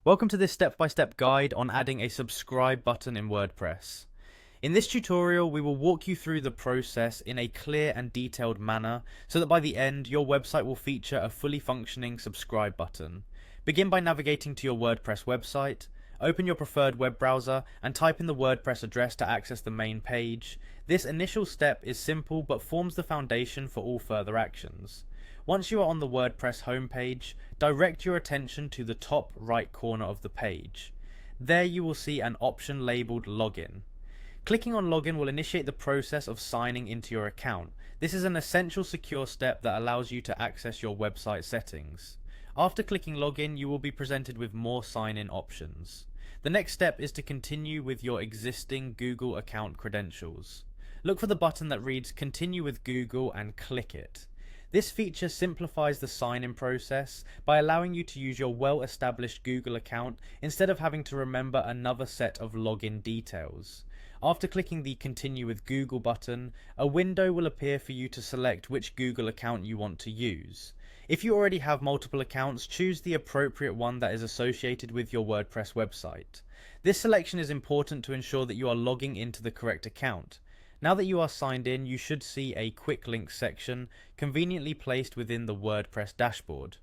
Welcome to this step-by-step guide on adding a subscribe button in WordPress. In this tutorial, we will walk you through the process in a clear and detailed manner so that by the end, your website will feature a fully functioning subscribe button. Begin by navigating to your WordPress website, open your preferred web browser and type in the WordPress address to access the main page. This initial step is simple but forms the foundation for all further actions. Once you are on the WordPress homepage, direct your attention to the top right corner of the page. There you will see an option labeled Login. Clicking on Login will initiate the process of signing into your account. This is an essential secure step that allows you to access your website settings. After clicking Login, you will be presented with more sign-in options. The next step is to continue with your existing Google account credentials. Look for the button that reads Continue with Google and click it. This feature simplifies the sign-in process by allowing you to use your well-established Google account instead of having to remember another set of login details. After clicking the Continue with Google button, a window will appear for you to select which Google account you want to use. If you already have multiple accounts, choose the appropriate one that is associated with your WordPress website. This selection is important to ensure that you are logging into the correct account. Now that you are signed in, you should see a quick links section conveniently placed within the WordPress dashboard.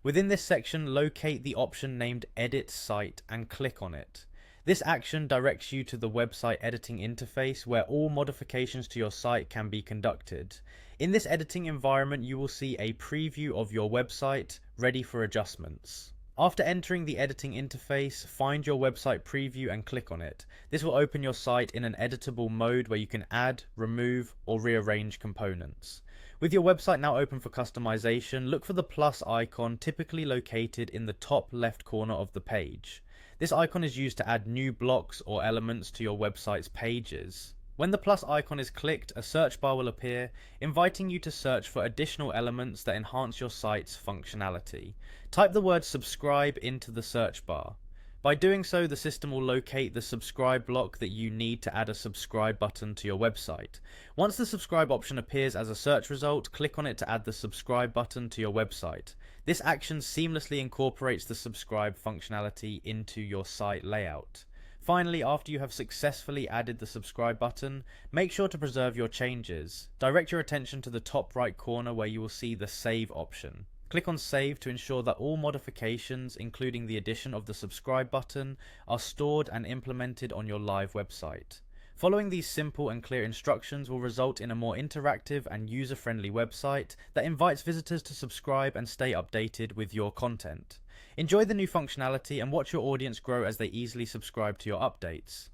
Within this section, locate the option named Edit Site and click on it. This action directs you to the website editing interface where all modifications to your site can be conducted. In this editing environment, you will see a preview of your website ready for adjustments. After entering the editing interface, find your website preview and click on it. This will open your site in an editable mode where you can add, remove, or rearrange components. With your website now open for customization, look for the plus icon typically located in the top left corner of the page. This icon is used to add new blocks or elements to your website's pages. When the plus icon is clicked, a search bar will appear, inviting you to search for additional elements that enhance your site's functionality. Type the word subscribe into the search bar. By doing so, the system will locate the subscribe block that you need to add a subscribe button to your website. Once the subscribe option appears as a search result, click on it to add the subscribe button to your website. This action seamlessly incorporates the subscribe functionality into your site layout. Finally, after you have successfully added the subscribe button, make sure to preserve your changes. Direct your attention to the top right corner where you will see the Save option. Click on Save to ensure that all modifications, including the addition of the subscribe button, are stored and implemented on your live website. Following these simple and clear instructions will result in a more interactive and user-friendly website that invites visitors to subscribe and stay updated with your content. Enjoy the new functionality and watch your audience grow as they easily subscribe to your updates.